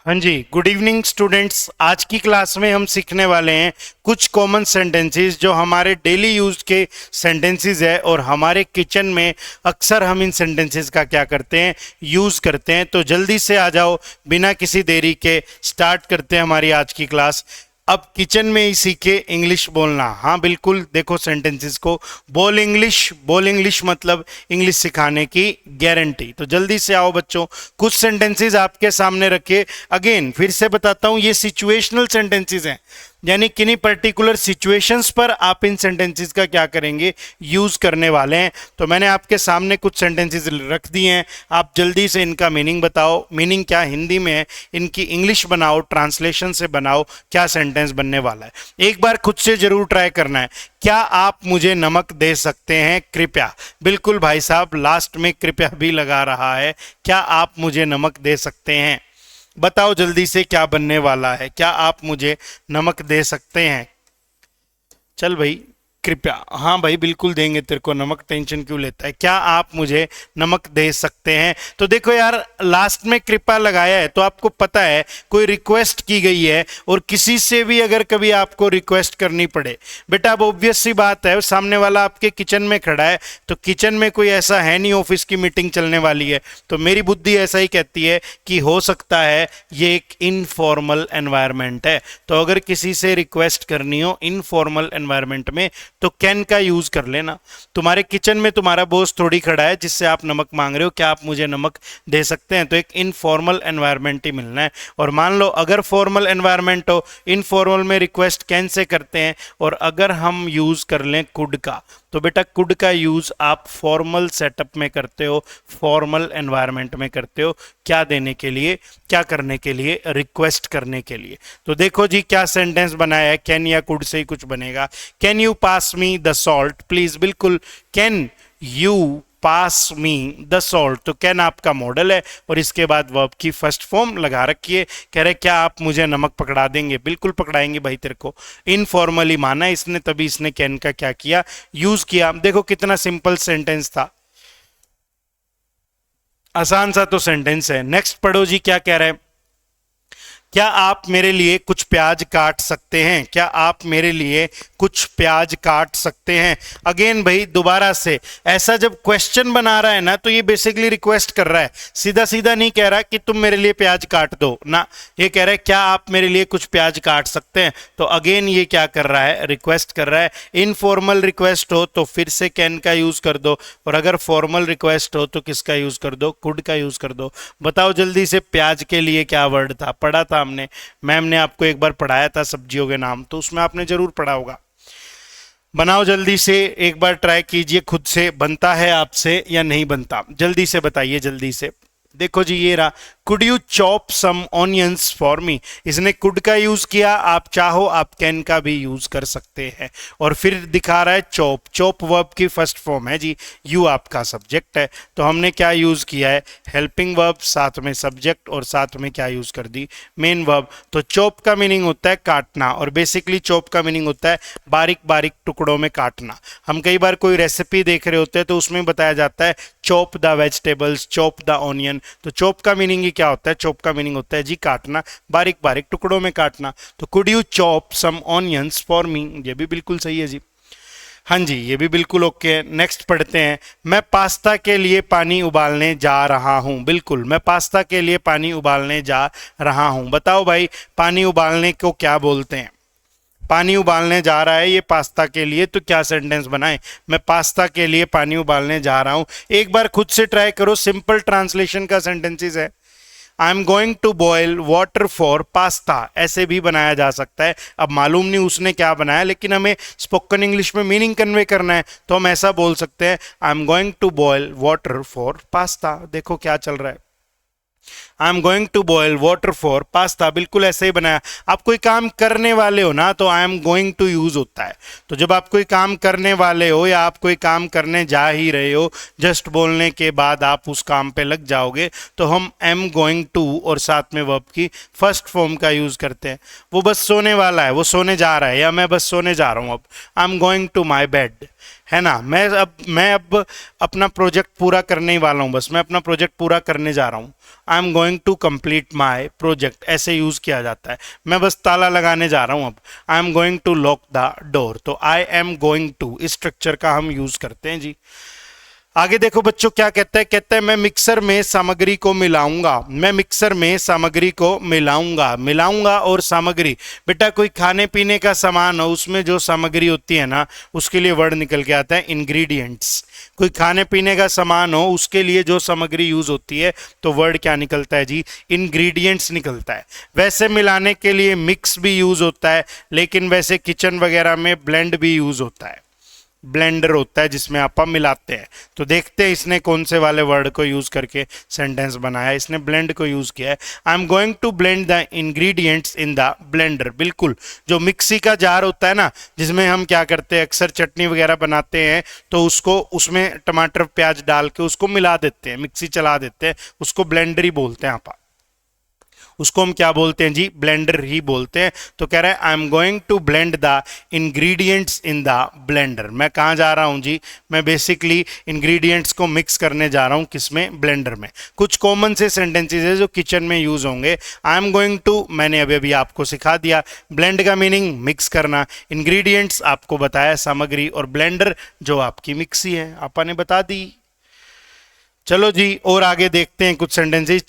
हाँ जी, good evening students. आज की क्लास में हम सीखने वाले हैं कुछ कॉमन सेंटेंसेस जो हमारे डेली यूज के सेंटेंसेस है और हमारे किचन में अक्सर हम इन सेंटेंसेस का क्या करते हैं, यूज करते हैं। तो जल्दी से आ जाओ, बिना किसी देरी के स्टार्ट करते हैं हमारी आज की क्लास। अब किचन में ही सीखे इंग्लिश बोलना। हाँ बिल्कुल, देखो सेंटेंसेस को, बोल इंग्लिश मतलब इंग्लिश सिखाने की गारंटी। तो जल्दी से आओ बच्चों, कुछ सेंटेंसेस आपके सामने रखे। अगेन फिर से बताता हूं, ये सिचुएशनल सेंटेंसेस हैं, यानी किन्हीं पर्टिकुलर सिचुएशंस पर आप इन सेंटेंसेस का क्या करेंगे, यूज करने वाले हैं। तो मैंने आपके सामने कुछ सेंटेंसेस रख दिए हैं, आप जल्दी से इनका मीनिंग बताओ। मीनिंग क्या हिंदी में है, इनकी इंग्लिश बनाओ, ट्रांसलेशन से बनाओ, क्या सेंटेंस बनने वाला है। एक बार खुद से जरूर ट्राई करना है। क्या आप मुझे नमक दे सकते हैं, कृपया। बिल्कुल भाई साहब, लास्ट में कृपया भी लगा रहा है। क्या आप मुझे नमक दे सकते हैं, बताओ जल्दी से क्या बनने वाला है। क्या आप मुझे नमक दे सकते हैं। चल भाई, कृपया। हाँ भाई बिल्कुल देंगे तेरे को नमक, टेंशन क्यों लेता है। क्या आप मुझे नमक दे सकते हैं। तो देखो यार, लास्ट में कृपया लगाया है तो आपको पता है कोई रिक्वेस्ट की गई है। और किसी से भी अगर कभी आपको रिक्वेस्ट करनी पड़े, बेटा अब ऑब्वियस सी बात है, सामने वाला आपके किचन में खड़ा है, तो किचन में कोई ऐसा है नहीं ऑफिस की मीटिंग चलने वाली है। तो मेरी बुद्धि ऐसा ही कहती है कि हो सकता है ये एक इनफॉर्मल एनवायरनमेंट है। तो अगर किसी से रिक्वेस्ट करनी हो इनफॉर्मल एनवायरनमेंट में, तो कैन का यूज कर लेना। तुम्हारे किचन में तुम्हारा बॉस थोड़ी खड़ा है जिससे आप नमक मांग रहे हो, क्या आप मुझे नमक दे सकते हैं। तो एक इनफॉर्मल एनवायरनमेंट ही मिलना है। और मान लो अगर फॉर्मल एनवायरनमेंट हो, इनफॉर्मल में रिक्वेस्ट कैन से करते हैं। और अगर हम यूज कर लें कुड का, तो बेटा कुड का यूज आप फॉर्मल सेटअप में करते हो, फॉर्मल एनवायरनमेंट में करते हो। क्या देने के लिए, क्या करने के लिए, रिक्वेस्ट करने के लिए। तो देखो जी क्या सेंटेंस बनाया है, कैन या कुड से ही कुछ बनेगा। Can you pass me the salt please. बिल्कुल, can you pass me the salt. तो कैन आपका मॉडल है और इसके बाद वर्ब की फर्स्ट फॉर्म लगा रखी है। कह रहे क्या आप मुझे नमक पकड़ा देंगे। बिल्कुल पकड़ाएंगे भाई तेरे को। इनफॉर्मली माना इसने, तभी इसने कैन का क्या किया, यूज किया। देखो कितना सिंपल सेंटेंस था, आसान सा तो सेंटेंस है। नेक्स्ट पढ़ो जी, क्या कह रहे हैं। क्या आप मेरे लिए कुछ प्याज काट सकते हैं। क्या आप मेरे लिए कुछ प्याज काट सकते हैं। अगेन भाई दोबारा से, ऐसा जब क्वेश्चन बना रहा है ना, तो ये बेसिकली रिक्वेस्ट कर रहा है। सीधा सीधा नहीं कह रहा कि तुम मेरे लिए प्याज काट दो ना, ये कह रहा है क्या आप मेरे लिए कुछ प्याज काट सकते हैं। तो अगेन ये क्या कर रहा है, रिक्वेस्ट कर रहा है। इनफॉर्मल रिक्वेस्ट हो तो फिर से कैन का यूज कर दो, और अगर फॉर्मल रिक्वेस्ट हो तो किसका यूज कर दो, कुड का यूज कर दो। बताओ जल्दी से, प्याज के लिए क्या वर्ड था, पढ़ा था हमने, मैम ने आपको एक बार पढ़ाया था सब्जियों के नाम, तो उसमें आपने जरूर पढ़ा होगा। बनाओ जल्दी से, एक बार ट्राई कीजिए खुद से, बनता है आपसे या नहीं बनता, जल्दी से बताइए जल्दी से। देखो जी ये रहा, could you chop some onions for me. इसने कुड का यूज किया, आप चाहो आप कैन का भी यूज कर सकते हैं। और फिर दिखा रहा है चॉप, चॉप वर्ब की फर्स्ट फॉर्म है जी, यू आपका सब्जेक्ट है। तो हमने क्या यूज किया है, हेल्पिंग वर्ब, साथ में सब्जेक्ट, और साथ में क्या यूज कर दी, मेन वर्ब। तो चॉप का मीनिंग होता है काटना, और बेसिकली चॉप का मीनिंग होता है बारीक बारीक टुकड़ों में काटना। हम कई बार कोई रेसिपी देख रहे होते हैं तो उसमें बताया जाता है chop the vegetables, chop the onion. तो चॉप का मीनिंग ही क्या होता है, चॉप का मीनिंग होता है जी काटना, बारीक बारीक टुकड़ों में काटना। तो could you chop some onions for me, ये भी बिल्कुल सही है जी। हाँ जी, ये भी बिल्कुल ओके है। नेक्स्ट पढ़ते हैं, मैं पास्ता के लिए पानी उबालने जा रहा हूँ। बिल्कुल, मैं पास्ता के लिए पानी उबालने जा रहा हूँ। बताओ भाई, पानी उबालने को क्या बोलते हैं। पानी उबालने जा रहा है ये पास्ता के लिए, तो क्या सेंटेंस बनाए, मैं पास्ता के लिए पानी उबालने जा रहा हूं। एक बार खुद से ट्राई करो, सिंपल ट्रांसलेशन का सेंटेंसेस है। I am going to boil water for pasta, ऐसे भी बनाया जा सकता है। अब मालूम नहीं उसने क्या बनाया, लेकिन हमें स्पोकन इंग्लिश में मीनिंग कन्वे करना है, तो हम ऐसा बोल सकते हैं, I am going to boil water for pasta. देखो क्या चल रहा है, I am going to boil water for pasta, बिल्कुल ऐसे ही बनाया। आप कोई काम करने वाले हो ना, तो I am going to use होता है। तो जब आप कोई काम करने वाले हो या आप कोई काम करने जा ही रहे हो, जस्ट बोलने के बाद आप उस काम पे लग जाओगे, तो हम एम गोइंग टू और साथ में वर्ब की फर्स्ट फॉर्म का यूज करते हैं। वो बस सोने वाला है, वो सोने जा रहा है, या मैं बस सोने जा रहा हूँ अब, I am going to my bed. है ना। मैं अब अपना प्रोजेक्ट पूरा करने ही वाला हूँ, बस मैं अपना प्रोजेक्ट पूरा करने जा रहा हूँ। I am going to complete my project ऐसे यूज किया जाता है। मैं बस ताला लगाने जा रहा हूँ अब। I am going to lock the door, तो आई एम गोइंग टू इस स्ट्रक्चर का हम यूज करते हैं जी। आगे देखो बच्चों क्या कहता है, कहता है मैं मिक्सर में सामग्री को मिलाऊंगा। मैं मिक्सर में सामग्री को मिलाऊंगा। मिलाऊंगा और सामग्री, बेटा कोई खाने पीने का सामान हो उसमें जो सामग्री होती है ना, उसके लिए वर्ड निकल के आता है इंग्रेडिएंट्स। कोई खाने पीने का सामान हो उसके लिए जो सामग्री यूज होती है तो वर्ड क्या निकलता है जी, इंग्रेडिएंट्स निकलता है। वैसे मिलाने के लिए मिक्स भी यूज होता है, लेकिन वैसे किचन वगैरह में ब्लेंड भी यूज होता है। ब्लेंडर होता है जिसमें आप मिलाते हैं। तो देखते हैं इसने कौन से वाले वर्ड को यूज करके सेंटेंस बनाया। इसने ब्लेंड को यूज किया है। I am going to blend the ingredients in the blender. बिल्कुल, जो मिक्सी का जार होता है ना, जिसमें हम क्या करते हैं अक्सर चटनी वगैरह बनाते हैं, तो उसको उसमें टमाटर प्याज डाल के उसको मिला देते हैं, मिक्सी चला देते हैं, उसको ब्लेंडर ही बोलते हैं आप। उसको हम क्या बोलते हैं जी, ब्लेंडर ही बोलते हैं। तो कह रहा है I am going to blend the ingredients in the blender. मैं कहाँ जा रहा हूँ जी, मैं बेसिकली इंग्रेडिएंट्स को मिक्स करने जा रहा हूँ, किसमें, ब्लेंडर में। कुछ कॉमन से सेंटेंसेस है जो किचन में यूज होंगे। आई एम गोइंग टू मैंने अभी अभी आपको सिखा दिया, ब्लेंड का मीनिंग मिक्स करना, इंग्रेडिएंट्स आपको बताया सामग्री, और ब्लेंडर जो आपकी मिक्सी है आपा ने बता दी। चलो जी और आगे देखते हैं कुछ सेंटेंसेस।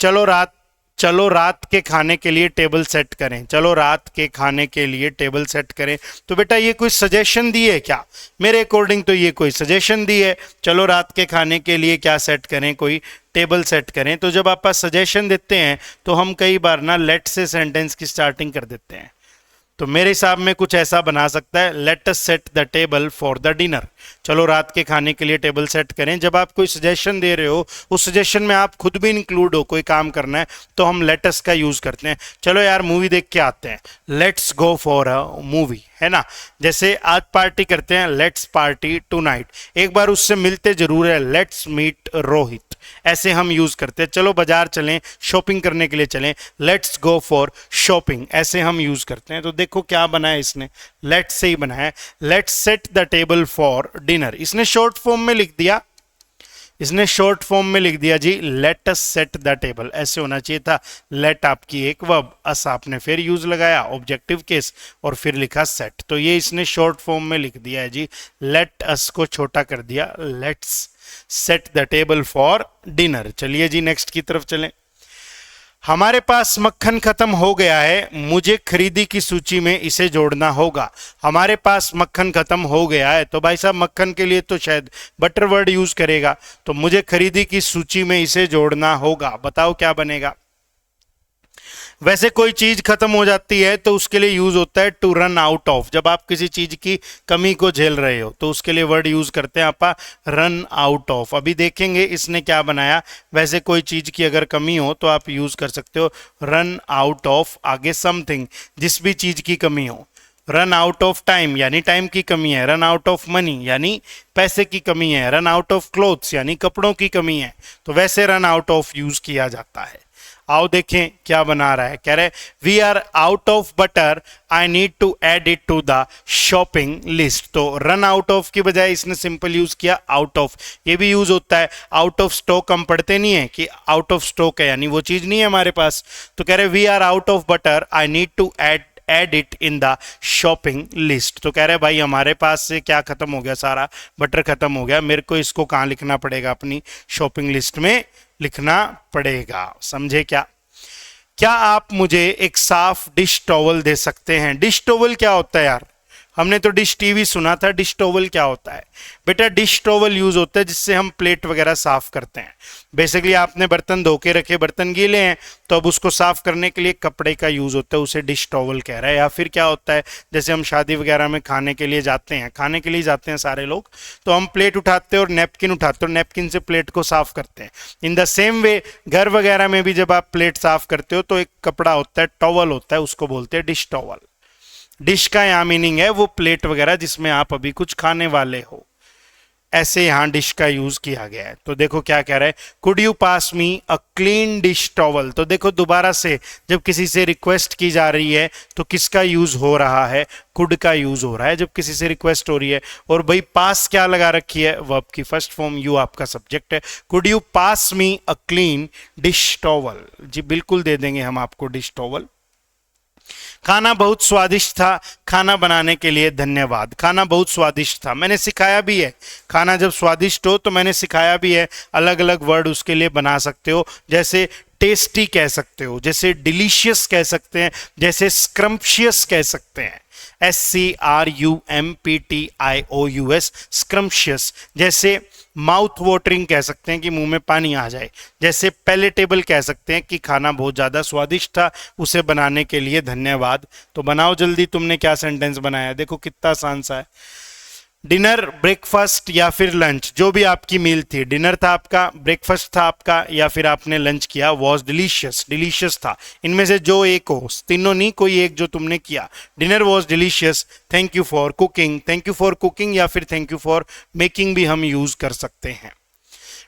चलो रात के खाने के लिए टेबल सेट करें। चलो रात के खाने के लिए टेबल सेट करें। तो बेटा ये कोई सजेशन दी है क्या? मेरे अकॉर्डिंग तो ये कोई सजेशन दी है। चलो रात के खाने के लिए क्या सेट करें, कोई टेबल सेट करें। तो जब आप सजेशन देते हैं तो हम कई बार ना लेट से सेंटेंस की स्टार्टिंग कर देते हैं। तो मेरे हिसाब में कुछ ऐसा बना सकता है, late us set the table for the dinner. चलो रात के खाने के लिए टेबल सेट करें। जब आप कोई सजेशन दे रहे हो, उस सजेशन में आप खुद भी इंक्लूड हो, कोई काम करना है, तो हम लेट अस का यूज करते हैं। चलो यार मूवी देख के आते हैं, let's go for a movie, है ना। जैसे आज पार्टी करते हैं, लेट्स पार्टी टुनाइट। एक बार उससे मिलते जरूर है, लेट्स मीट रोहित। ऐसे हम यूज करते हैं। चलो बाजार चलें, शॉपिंग करने के लिए चलें, लेट्स गो फॉर शॉपिंग, ऐसे हम यूज करते हैं। तो देखो क्या बनाया इसने, लेट्स से ही बनाया, let's set the table for dinner. इसने शॉर्ट फॉर्म में लिख दिया, इसने शॉर्ट फॉर्म में लिख दिया जी, let us set the table. ऐसे होना चाहिए था, लेट आपकी एक वर्ब, अस आपने फिर यूज लगाया ऑब्जेक्टिव केस, और फिर लिखा सेट। तो ये इसने शॉर्ट फॉर्म में लिख दिया है जी, लेट अस को छोटा कर दिया, let's set the table for dinner. चलिए जी नेक्स्ट की तरफ चलें। हमारे पास मक्खन खत्म हो गया है, मुझे खरीदी की सूची में इसे जोड़ना होगा। हमारे पास मक्खन खत्म हो गया है, तो भाई साहब मक्खन के लिए तो शायद बटर वर्ड यूज करेगा, तो मुझे खरीदी की सूची में इसे जोड़ना होगा। बताओ क्या बनेगा। वैसे कोई चीज खत्म हो जाती है तो उसके लिए यूज होता है टू रन आउट ऑफ। जब आप किसी चीज की कमी को झेल रहे हो तो उसके लिए वर्ड यूज करते हैं आप रन आउट ऑफ। अभी देखेंगे इसने क्या बनाया। वैसे कोई चीज की अगर कमी हो तो आप यूज कर सकते हो रन आउट ऑफ, आगे समथिंग, जिस भी चीज की कमी हो। रन आउट ऑफ टाइम यानी टाइम की कमी है, रन आउट ऑफ मनी यानी पैसे की कमी है, रन आउट ऑफ क्लोथ्स यानी कपड़ों की कमी है। तो वैसे रन आउट ऑफ यूज किया जाता है। आओ देखें क्या बना रहा है। कह रहे we are out of butter, I need to add it to the shopping list. तो रन आउट ऑफ की बजाय इसने सिंपल यूज किया आउट ऑफ। ये भी यूज होता है आउट ऑफ स्टॉक, हम पढ़ते नहीं है कि आउट ऑफ स्टॉक है यानी वो चीज नहीं है हमारे पास। तो कह रहे we are out of butter, I need to add it in the shopping list. तो कह रहे भाई हमारे पास से क्या खत्म हो गया, सारा बटर खत्म हो गया, मेरे को इसको कहाँ लिखना पड़ेगा, अपनी शॉपिंग लिस्ट में लिखना पड़ेगा। समझे क्या? क्या आप मुझे एक साफ डिश टॉवल दे सकते हैं? डिश टॉवल क्या होता है यार? हमने तो डिश टीवी सुना था, डिश टॉवल क्या होता है? बेटा डिश टॉवल यूज होता है जिससे हम प्लेट वगैरह साफ करते हैं। बेसिकली आपने बर्तन धो के रखे, बर्तन गीले हैं, तो अब उसको साफ करने के लिए कपड़े का यूज होता है, उसे डिश टॉवल कह रहा है। या फिर क्या होता है, जैसे हम शादी वगैरह में खाने के लिए जाते हैं, खाने के लिए जाते हैं सारे लोग, तो हम प्लेट उठाते हैं और नैपकिन उठाते हैं और नैपकिन से प्लेट को साफ करते हैं। इन द सेम वे घर वगैरह में भी जब आप प्लेट साफ करते हो तो एक कपड़ा होता है, टॉवल होता है, उसको बोलते हैं डिश टॉवल। डिश का यहाँ मीनिंग है वो प्लेट वगैरह जिसमें आप अभी कुछ खाने वाले हो। ऐसे यहाँ डिश का यूज किया गया है। तो देखो क्या कह रहा है, could you pass me a clean dish towel. तो देखो दोबारा से जब किसी से रिक्वेस्ट की जा रही है तो किसका यूज हो रहा है, कुड का यूज हो रहा है जब किसी से रिक्वेस्ट हो रही है। और भाई पास क्या लगा रखी है, वर्ब की फर्स्ट फॉर्म, यू आपका सब्जेक्ट है। Could you pass me a clean dish towel, जी बिल्कुल दे देंगे हम आपको डिश टॉवल। खाना बहुत स्वादिष्ट था, खाना बनाने के लिए धन्यवाद। खाना बहुत स्वादिष्ट था, मैंने सिखाया भी है। खाना जब स्वादिष्ट हो तो मैंने सिखाया भी है, अलग अलग वर्ड उसके लिए बना सकते हो। जैसे टेस्टी कह सकते हो, जैसे डिलीशियस कह सकते हैं, जैसे स्क्रम्पशियस कह सकते हैं, SCRUMPTIOUS, स्क्रम्पशियस। जैसे माउथ वाटरिंग कह सकते हैं कि मुंह में पानी आ जाए। जैसे पैलेटेबल कह सकते हैं कि खाना बहुत ज़्यादा स्वादिष्ट था, उसे बनाने के लिए धन्यवाद। तो बनाओ जल्दी, तुमने क्या सेंटेंस बनाया, देखो कितना आसान सा है। डिनर, ब्रेकफास्ट या फिर लंच, जो भी आपकी मील थी, डिनर था आपका, ब्रेकफास्ट था आपका, या फिर आपने लंच किया, वॉज डिलीशियस, डिलीशियस था। इनमें से जो एक हो, तीनों नहीं, कोई एक जो तुमने किया। Dinner was delicious, thank you for cooking, thank you for cooking या फिर थैंक यू फॉर मेकिंग भी हम यूज कर सकते हैं।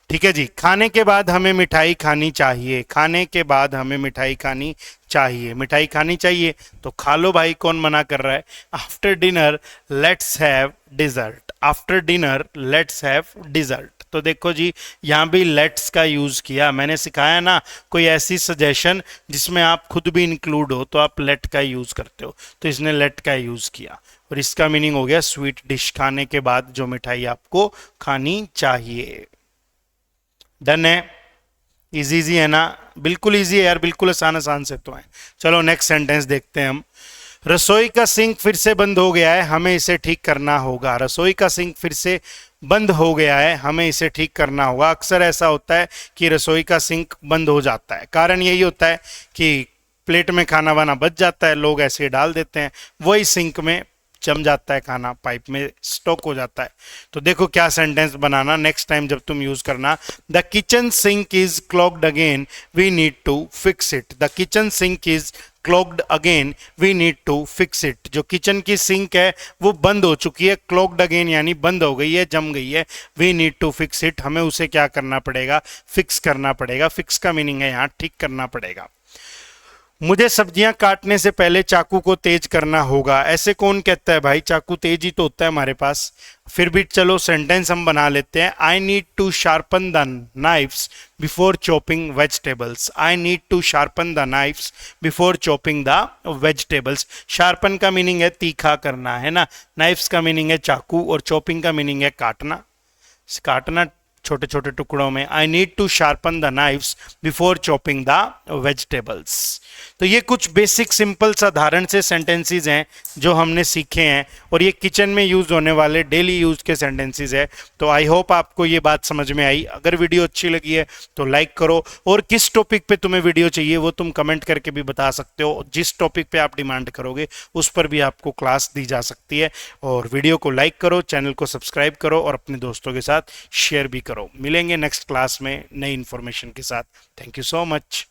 ठीक है जी। खाने के बाद हमें मिठाई खानी चाहिए, खाने के बाद हमें मिठाई खानी चाहिए, मिठाई खानी चाहिए तो खा लो भाई, कौन मना कर रहा है। After dinner let's have dessert, after dinner let's have dessert. तो देखो जी, यहाँ भी लेट्स का यूज किया। मैंने सिखाया ना, कोई ऐसी सजेशन जिसमें आप खुद भी इंक्लूड हो तो आप लेट का यूज करते हो, तो इसने लेट का यूज किया और इसका मीनिंग हो गया स्वीट डिश, खाने के बाद जो मिठाई आपको खानी चाहिए। डन है, इजी इजी है ना, बिल्कुल इजी है यार, बिल्कुल आसान आसान से तो है। चलो नेक्स्ट सेंटेंस देखते हैं हम। रसोई का सिंक फिर से बंद हो गया है, हमें इसे ठीक करना होगा। रसोई का सिंक फिर से बंद हो गया है, हमें इसे ठीक करना होगा। अक्सर ऐसा होता है कि रसोई का सिंक बंद हो जाता है, कारण यही होता है कि प्लेट में खाना वाना बच जाता है, लोग ऐसे डाल देते हैं, वही सिंक में जम जाता है, खाना पाइप में स्टॉक हो जाता है। तो देखो क्या सेंटेंस बनाना नेक्स्ट टाइम जब तुम यूज करना। The kitchen sink is clogged again, we need to fix it. The kitchen sink is clogged again, we need to fix it. जो किचन की सिंक है वो बंद हो चुकी है, क्लॉग्ड अगेन यानी बंद हो गई है, जम गई है। We need to fix it, हमें उसे क्या करना पड़ेगा, फिक्स करना पड़ेगा। फिक्स का मीनिंग है यहाँ ठीक करना पड़ेगा। मुझे सब्जियां काटने से पहले चाकू को तेज करना होगा। ऐसे कौन कहता है भाई, चाकू तेज ही तो होता है हमारे पास। फिर भी चलो सेंटेंस हम बना लेते हैं। I need to sharpen the knives before chopping vegetables. I need to sharpen the knives before chopping the vegetables. Sharpen का मीनिंग है तीखा करना, है ना। नाइफ्स का मीनिंग है चाकू और चॉपिंग का मीनिंग है काटना, काटना छोटे छोटे टुकड़ों में। I need to sharpen the knives before chopping the vegetables. तो ये कुछ बेसिक सिंपल साधारण से सेंटेंसेस हैं जो हमने सीखे हैं और ये किचन में यूज होने वाले डेली यूज के सेंटेंसेस है। तो आई होप आपको ये बात समझ में आई। अगर वीडियो अच्छी लगी है तो लाइक करो, और किस टॉपिक पे तुम्हें वीडियो चाहिए वो तुम कमेंट करके भी बता सकते हो। जिस टॉपिक पे आप डिमांड करोगे उस पर भी आपको क्लास दी जा सकती है। और वीडियो को लाइक करो, चैनल को सब्सक्राइब करो और अपने दोस्तों के साथ शेयर भी करो। मिलेंगे नेक्स्ट क्लास में नई इंफॉर्मेशन के साथ। Thank you so much.